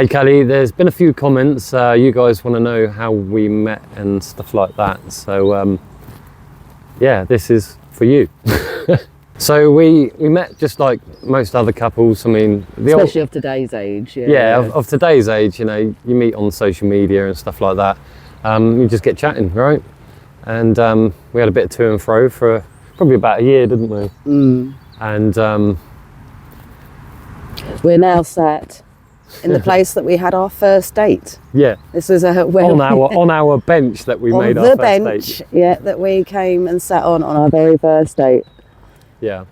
Hey Kelly, there's been a few comments. You guys want to know how we met and stuff like that. So yeah, this is for you. So we met just like most other couples. I mean, especially of today's age. Of today's age, you know, you meet on social media and stuff like that. You just get chatting, right? And we had a bit of to and fro for probably about a year, didn't we? Mm. And we're now sat in the place that we had our first date. Yeah. This was on our bench that we made our first date. On the bench, yeah, that we came and sat on our very first date. Yeah,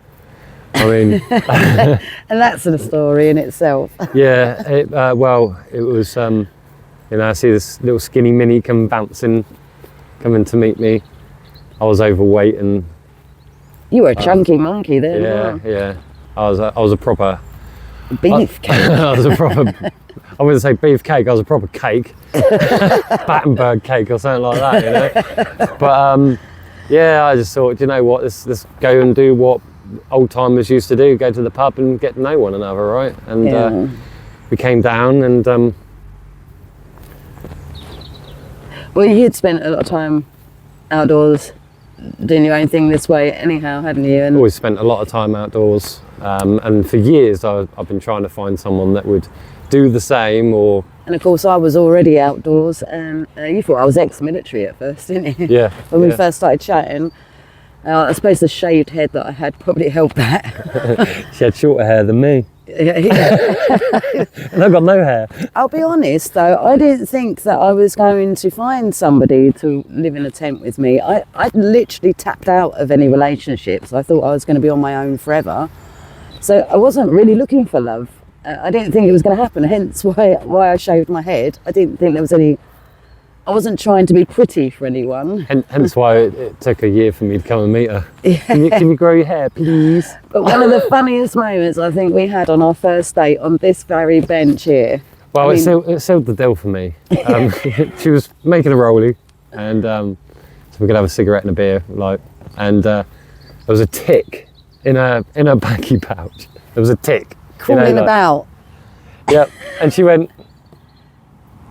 I mean, and that's a story in itself. Yeah, it was, you know, I see this little skinny mini coming to meet me. I was overweight and... You were a chunky monkey then. Yeah, yeah. I was a proper... Beefcake. I was a proper... I wouldn't say beefcake, I was a proper cake. Battenberg cake or something like that, you know. But, yeah, I just thought, you know what, let's go and do what old timers used to do, go to the pub and get to know one another, right? And we came down and... Well, you'd spent a lot of time outdoors doing your own thing this way anyhow, hadn't you? And always spent a lot of time outdoors. And for years I've been trying to find someone that would do the same or... And of course I was already outdoors and you thought I was ex-military at first, didn't you? Yeah. When we first started chatting, I suppose the shaved head that I had probably helped that. She had shorter hair than me. Yeah. And I've got no hair. I'll be honest though, I didn't think that I was going to find somebody to live in a tent with me. I literally tapped out of any relationships. I thought I was going to be on my own forever. So I wasn't really looking for love. I didn't think it was going to happen, hence why I shaved my head. I didn't think there was any... I wasn't trying to be pretty for anyone. Hence why it took a year for me to come and meet her. Yeah. Can you grow your hair, please? But one of the funniest moments I think we had on our first date on this very bench here. Well, it sealed the deal for me. She was making a rollie and so we could have a cigarette and a beer, like, and there was a tick in her baggy pouch. There was a tick. Crawling about. Yep. And she went,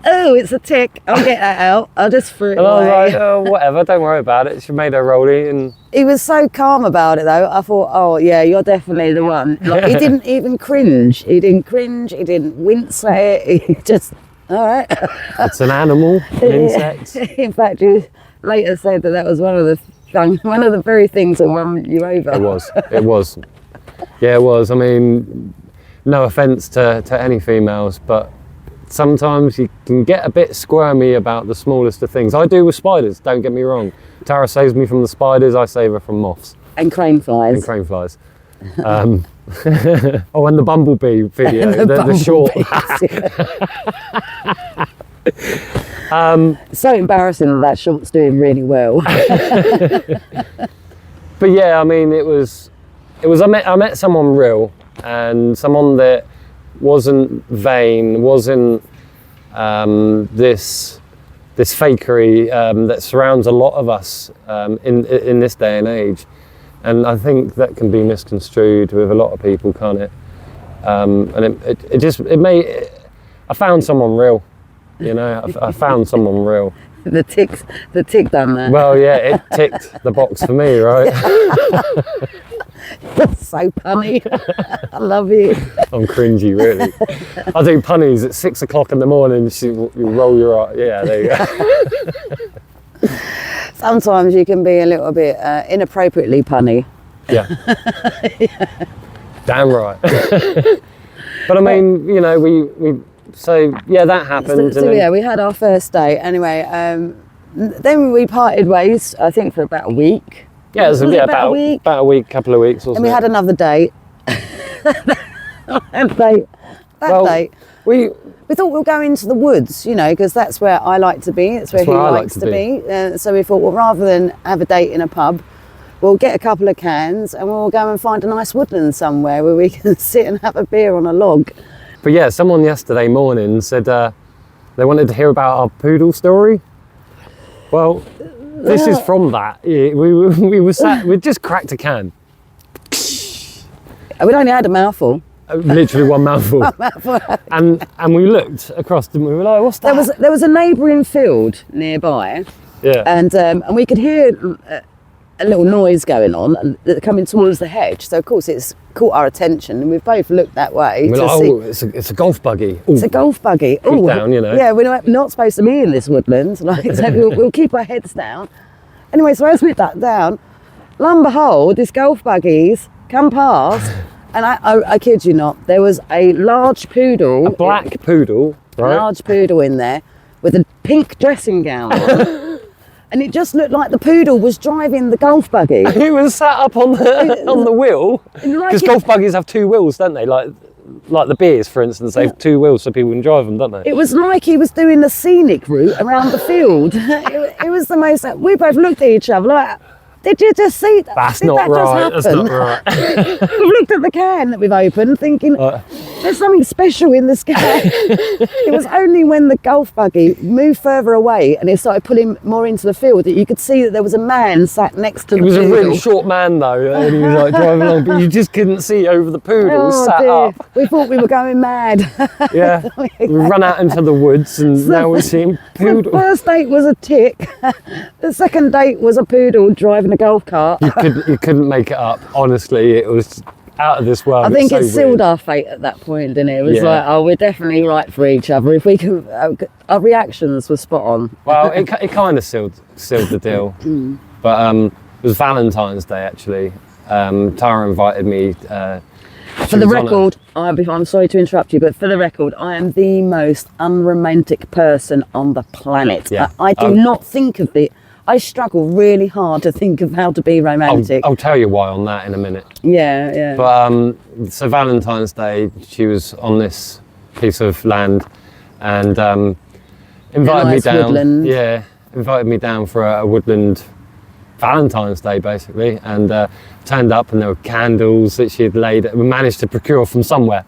oh, it's a tick. I'll get that out. I'll just throw it away. And I was like, oh, whatever, don't worry about it. She made her rollie and... He was so calm about it though. I thought, oh yeah, you're definitely the one. Like, he didn't even cringe. He didn't cringe. He didn't wince at it. He just, all right. It's an animal, an insect. In fact, you later said that was one of the very things that won you over. It was. Yeah, it was. I mean, no offence to any females, but sometimes you can get a bit squirmy about the smallest of things. I do with spiders, don't get me wrong. Tara saves me from the spiders, I save her from moths. And crane flies. And crane flies. Oh, and the bumblebee video, the short. So embarrassing that short's doing really well. But yeah, I mean, I met someone real and someone that wasn't vain, wasn't this fakery that surrounds a lot of us in this day and age, and I think that can be misconstrued with a lot of people, can't it? And I found someone real, you know. I found someone real. The tick done that. Well, yeah, it ticked the box for me, right? You're so punny. I love you. I'm cringy, really. I do punnies at 6 o'clock in the morning. You roll your eye. Yeah, there you go. Sometimes you can be a little bit inappropriately punny. Yeah. Yeah. Damn right. But I mean, you know, so yeah, that happened. So yeah, we had our first date. Anyway, then we parted ways, I think, for about a week. Yeah, it was about a week, couple of weeks, wasn't it? And we had another date. Date. We thought we'll go into the woods, you know, because that's where I like to be. It's where he likes to be. So we thought, well, rather than have a date in a pub, we'll get a couple of cans and we'll go and find a nice woodland somewhere where we can sit and have a beer on a log. But yeah, someone yesterday morning said they wanted to hear about our poodle story. Well, this is from that. Yeah, we just cracked a can. We'd only had a mouthful. Literally one mouthful. And we looked across and we were like, what's that? There was a neighbouring field nearby, Yeah. and we could hear a little noise going on and coming towards the hedge. So of course it's caught our attention, and we've both looked that way We're to like, see. it's a golf buggy. Ooh. It's a golf buggy. Keep down, you know. Yeah, we're not supposed to be in this woodland. Like, so we'll keep our heads down. Anyway, so as we duck down, lo and behold, this golf buggies come past, and I kid you not, there was a large poodle. A black poodle, right? A large poodle in there with a pink dressing gown on. And it just looked like the poodle was driving the golf buggy. It was sat up on the wheel. Because golf buggies have two wheels, don't they? Like the beers, for instance, they have two wheels so people can drive them, don't they? It was like he was doing the scenic route around the field. It was the most. We both looked at each other like, did you just see that? That's Did not that right. just That's happen? not right. We've looked at the can that we've opened, thinking there's something special in this can. It was only when the golf buggy moved further away and it started pulling more into the field that you could see that there was a man sat next to the He was poodle. a really short man though, and he was like driving along, but you just couldn't see over the poodle sat dear. up. We thought we were going mad. Yeah, we run out into the woods, and now we're seeing The poodle. first date was a tick. The second date was a poodle driving a golf cart. You couldn't make it up. Honestly, it was out of this world. I think It's it so sealed weird. our fate at that point, didn't it? It was Yeah. like, oh, we're definitely right for each other. If we can, our reactions were spot on. Well, it kind of sealed the deal. But it was Valentine's Day actually. Tara invited me. For the record, I'm sorry to interrupt you, but for the record, I am the most unromantic person on the planet. Yeah. I do not think of it. I struggle really hard to think of how to be romantic. I'll tell you why on that in a minute. Yeah. But so Valentine's Day, she was on this piece of land and invited me nice down. woodland. Yeah, invited me down for a woodland Valentine's Day basically, and turned up and there were candles that she had we managed to procure from somewhere.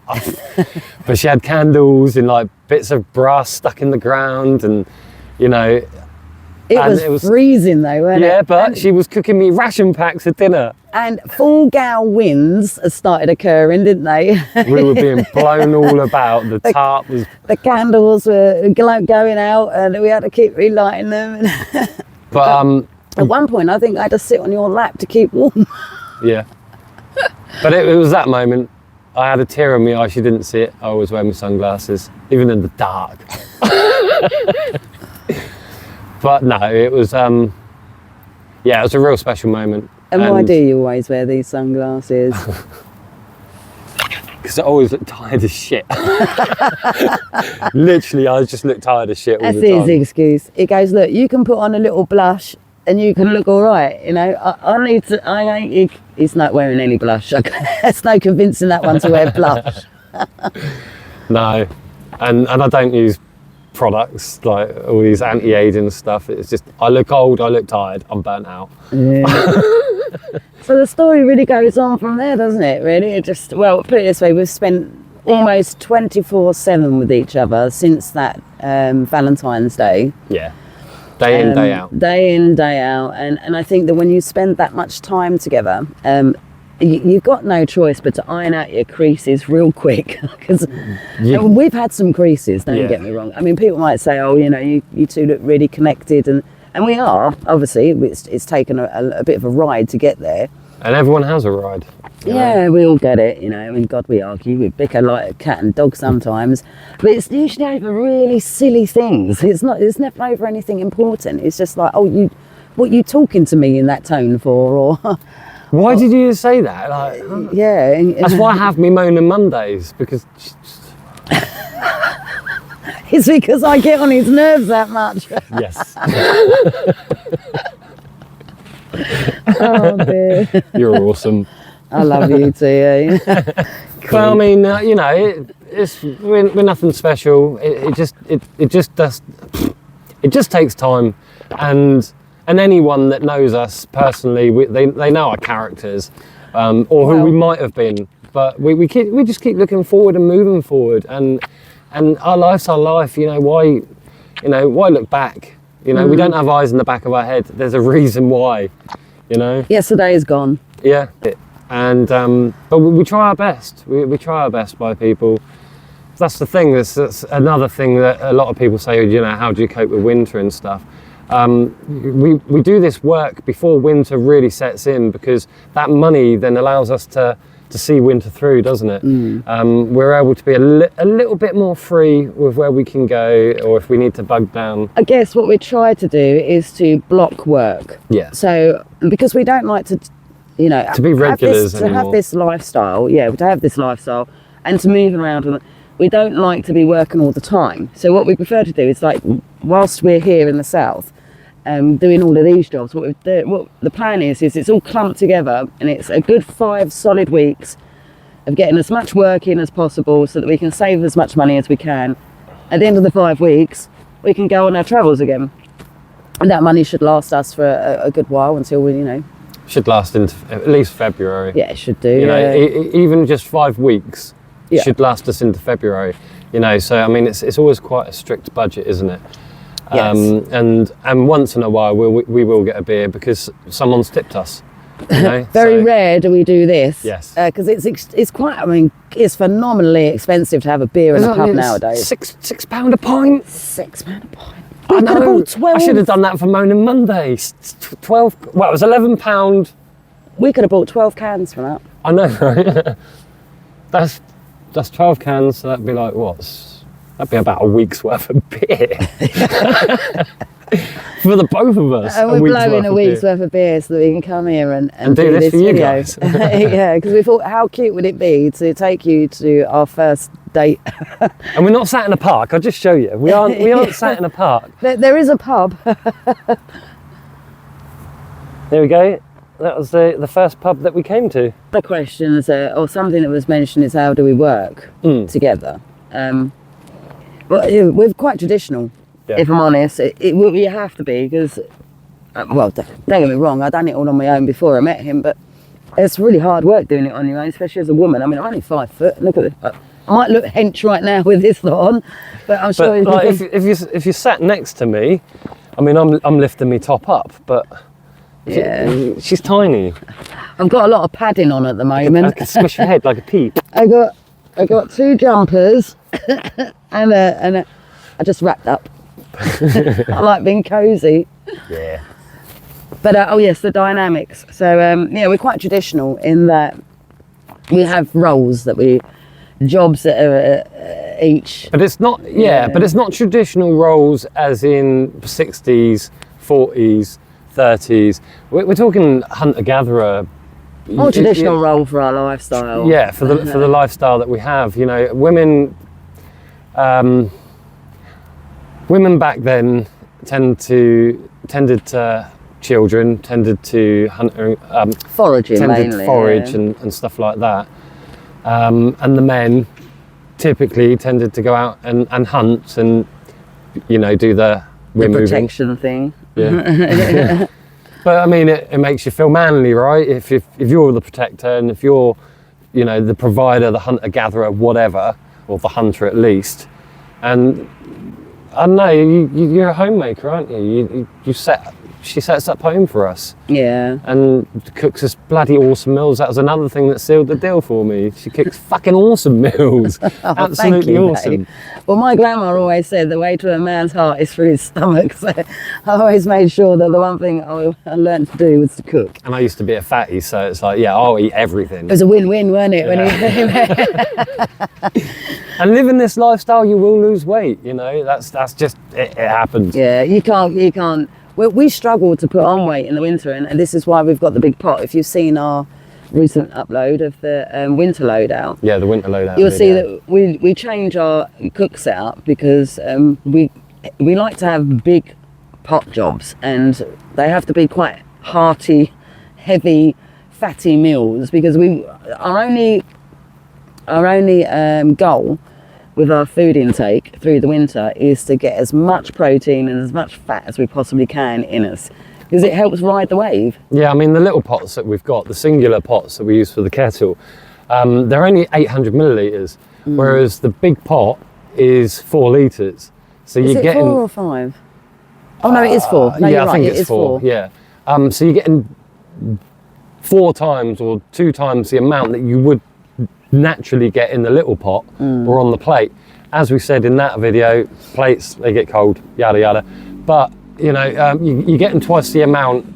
But she had candles in like bits of brass stuck in the ground, and you know. It was freezing though, wasn't it? Yeah, but she was cooking me ration packs for dinner. And full gale winds started occurring, didn't they? We were being blown all about. The tarp was. The candles were going out, and we had to keep relighting them. But At one point, I think I had to sit on your lap to keep warm. yeah. But it was that moment. I had a tear in my eye. She didn't see it. I was wearing my sunglasses, even in the dark. But no, it was. It was a real special moment. And why do you always wear these sunglasses? Because I always look tired as shit. Literally, I just look tired as shit all That's the time. his excuse. He goes, look, you can put on a little blush and you can look all right. You know, I need to. He's not wearing any blush. There's no convincing that one to wear blush. No, and I don't use products like all these anti-aging stuff. It's just I look old, I look tired, I'm burnt out. Yeah. So the story really goes on from there, doesn't it? Really, it just put it this way: we've spent almost 24/7 with each other since that Valentine's Day. Yeah, day in, day out. Day in, day out, and I think that when you spend that much time together, you've got no choice but to iron out your creases real quick, because we've had some creases, don't get me wrong. I mean, people might say, oh, you know, you two look really connected, and we are, obviously. It's taken a bit of a ride to get there. And everyone has a ride. you know. Yeah, we all get it, you know. I mean, God, we argue, we bicker like a cat and dog sometimes, but it's usually over really silly things. It's never over anything important. It's just like, oh, what you talking to me in that tone for, or... Why did you say that? Like, Yeah. that's why I have me moaning Mondays, because It's because I get on his nerves that much. yes, Oh dear. you're awesome. I love you too. Well, I mean, you know, we're nothing special. It just takes time, and anyone that knows us personally, they know our characters, or who we might have been. But we just keep looking forward and moving forward, and our life's our life. You know why? Why look back? You know, we don't have eyes in the back of our head. There's a reason why. You know. Yesterday is gone. Yeah. And but we try our best. We try our best by people. That's the thing. That's another thing that a lot of people say. You know, how do you cope with winter and stuff? We do this work before winter really sets in, because that money then allows us to see winter through, doesn't it? We're able to be a little bit more free with where we can go, or if we need to bug down. I guess what we try to do is to block work. Yeah. So because we don't like to, you know, To be regulars to have anymore. this lifestyle, to have this lifestyle and to move around, and we don't like to be working all the time. So what we prefer to do is, like, whilst we're here in the south, doing all of these jobs, what the plan is it's all clumped together, and it's a good 5 solid weeks of getting as much work in as possible so that we can save as much money as we can. At the end of the 5 weeks, we can go on our travels again, and that money should last us for a good while until we, you know, Should last into at least February. it should do. You know, even just 5 weeks should last us into February. You know, so I mean, it's always quite a strict budget, isn't it? Yes. And once in a while we will get a beer because someone's tipped us. You know? Very So, rare do we do this. Yes. Because it's quite. I mean, it's phenomenally expensive to have a beer in a pub nowadays. £6 a pint. £6 a pint. I We could have know. bought 12. I should have done that for Moaning Monday. 12. Well, it was £11. We could have bought 12 cans from that. I know, right? That's 12 cans. So that'd be like what? That'd be about a week's worth of beer for the both of us. And we're blowing a week's beer. worth of beer so that we can come here and do this for you video. guys. Yeah, because we thought, how cute would it be to take you to our first date? And we're not sat in a park. I'll just show you. We aren't sat in a park. There is a pub. There we go. That was the first pub that we came to. The question is, or something that was mentioned, is how do we work together? Well, we're quite traditional, if I'm honest. We have to be, because, well, don't get me wrong, I've done it all on my own before I met him, but it's really hard work doing it on your own, especially as a woman. I mean, I'm only 5 foot. Look at this. I might look hench right now with this lot on, but I'm sure. But like, if you sat next to me, I mean, I'm lifting me top up, but she's tiny. I've got a lot of padding on at the moment. I can squish her head like a pea. I got 2 jumpers and I just wrapped up. I like being cosy. Yeah. But oh yes, the dynamics. So we're quite traditional in that we have roles jobs that are each. But it's not. But it's not traditional roles as in 60s, 40s, 30s. We're talking hunter-gatherer. More traditional role for our lifestyle. Yeah, for the lifestyle that we have. You know, women back then tended to children, tended to hunter, foraging tended mainly. to forage and stuff like that. And the men typically tended to go out and hunt and, you know, do the protection thing. Yeah. But I mean, it makes you feel manly, right? If you're the protector and if you're, you know, the provider, the hunter-gatherer, whatever, or the hunter at least, and I don't know, you're a homemaker, aren't you? She sets up home for us. Yeah. And cooks us bloody awesome meals. That was another thing that sealed the deal for me. She cooks fucking awesome meals. Absolutely awesome. Babe. Well, my grandma always said the way to a man's heart is through his stomach. So I always made sure that the one thing I learned to do was to cook. And I used to be a fatty, so it's like, yeah, I'll eat everything. It was a win-win, weren't it? Yeah. And living this lifestyle, you will lose weight. You know, that's just it happens. Yeah, you can't. We struggle to put on weight in the winter, and this is why we've got the big pot. If you've seen our recent upload of the winter loadout, Yeah, the winter loadout. you'll see that we change our cook setup because we like to have big pot jobs, and they have to be quite hearty, heavy, fatty meals, because our only goal with our food intake through the winter is to get as much protein and as much fat as we possibly can in us, because it helps ride the wave. Yeah, I mean, the little pots that we've got, the singular pots that we use for the kettle, they're only 800 millilitres, whereas the big pot is 4 litres. So Is you're it getting 4 or 5? Oh no, it is 4. No, yeah, you're I right, think it it's is 4. 4. Yeah. So you're getting 4 times or 2 times the amount that you would naturally get in the little pot or on the plate. As we said in that video, plates, they get cold, yada yada. But you know, you're getting twice the amount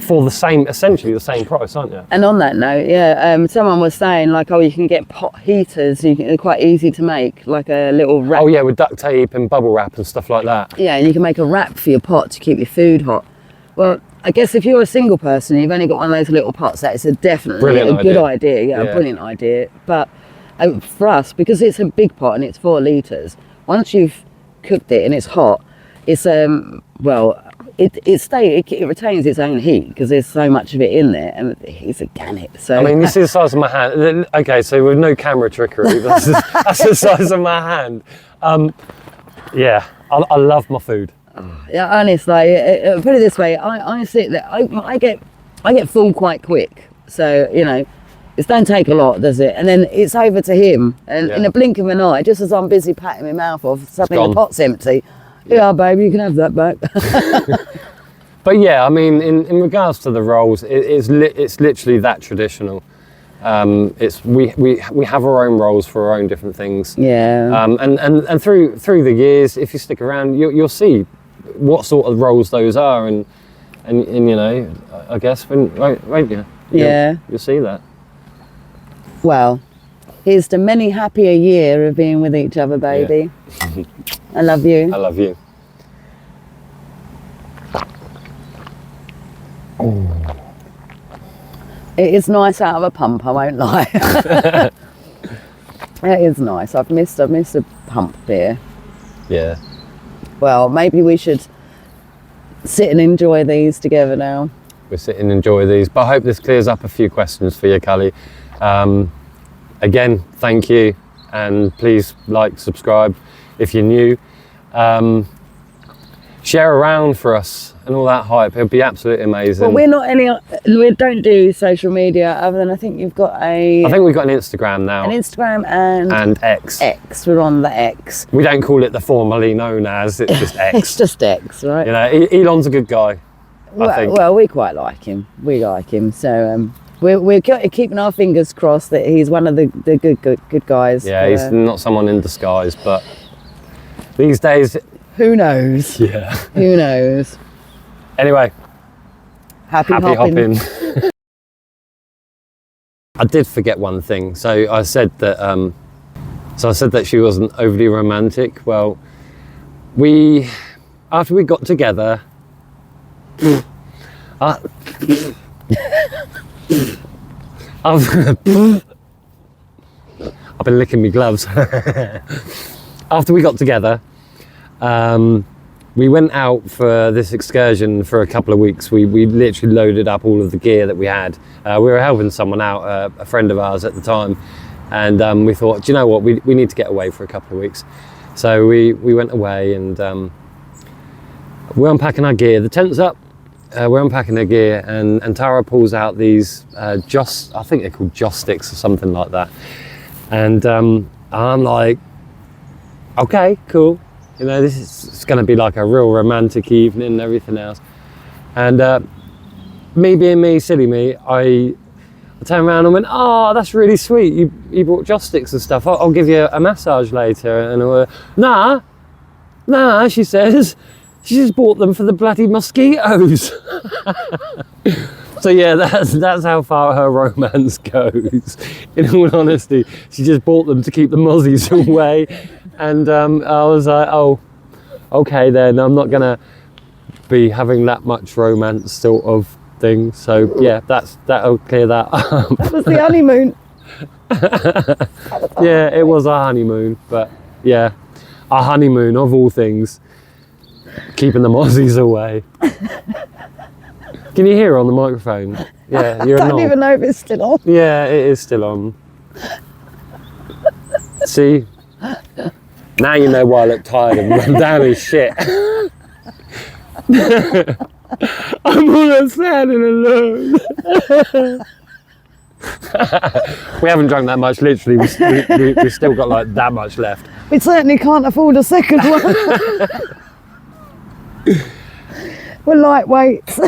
for the same, essentially the same price, aren't you? And on that note, someone was saying like, oh, you can get pot heaters. They're quite easy to make, like a little wrap. Oh yeah, with duct tape and bubble wrap and stuff like that. Yeah, and you can make a wrap for your pot to keep your food hot. Well, I guess if you're a single person, you've only got one of those little pots, that is definitely a good idea. Yeah, a brilliant idea. But for us, because it's a big pot and it's 4 litres, once you've cooked it and it's hot, it's it retains its own heat because there's so much of it in there, and it's organic. So I mean, this is the size of my hand. Okay, so with no camera trickery, that's the size of my hand. Yeah, I love my food. Yeah, honestly, put it this way, I sit there, I get full quite quick. So, you know, it don't take a lot, does it? And then it's over to him, and in a blink of an eye, just as I'm busy patting my mouth off, suddenly the pot's empty. Yeah, baby, you can have that back. But yeah, I mean, in regards to the rolls, it's literally that traditional. We have our own roles for our own different things. Yeah. And through the years, if you stick around, you'll see what sort of roles those are, and you know, I guess won't you? You'll see that. Well, here's to many happier year of being with each other, baby. Yeah. I love you. I love you. Oh. It is nice out of a pump, I won't lie. It is nice. I've missed a pump beer. Yeah. Well, maybe we should sit and enjoy these together now. We'll sit and enjoy these, but I hope this clears up a few questions for you, Callie. Again, thank you, and please like, subscribe if you're new. Share around for us and all that hype. It'll be absolutely amazing. Well, we don't do social media other than I think you've got I think we've got an Instagram now. An Instagram and X. X. We're on the X. We don't call it the formerly known as. It's just X. It's just X, right? You know, Elon's a good guy. I think. Well, we quite like him. We like him. So we're keeping our fingers crossed that he's one of the good guys. Yeah, he's not someone in disguise, but these days. Who knows? Yeah. Who knows? Anyway, happy hopping. I did forget one thing. So I said that she wasn't overly romantic. Well, after we got together, I've been licking my gloves. After we got together, we went out for this excursion for a couple of weeks. We literally loaded up all of the gear that we had. We were helping someone out, a friend of ours at the time, and we thought, do you know what, we need to get away for a couple of weeks. So we went away, and we're unpacking our gear. The tent's up, we're unpacking the gear, and Tara pulls out these I think they're called joss sticks or something like that. And I'm like, okay, cool. You know, it's going to be like a real romantic evening and everything else. And me being me, silly me, I turned around and went, oh, that's really sweet. You brought joss sticks and stuff. I'll give you a massage later. And nah, she says. She just bought them for the bloody mosquitoes. So yeah, that's how far her romance goes. In all honesty, she just bought them to keep the mozzies away. And I was like, oh, okay then, I'm not gonna be having that much romance sort of thing. So yeah, that'll clear that up. That was the honeymoon. Yeah, it was our honeymoon, but yeah, our honeymoon of all things, keeping the mozzies away. Can you hear on the microphone? Yeah, you're I don't even know if it's still on. Yeah, it is still on. See? Now you know why I look tired and run down as shit. I'm all sad and alone. We haven't drunk that much, literally. We've still got like that much left. We certainly can't afford a second one. We're lightweights.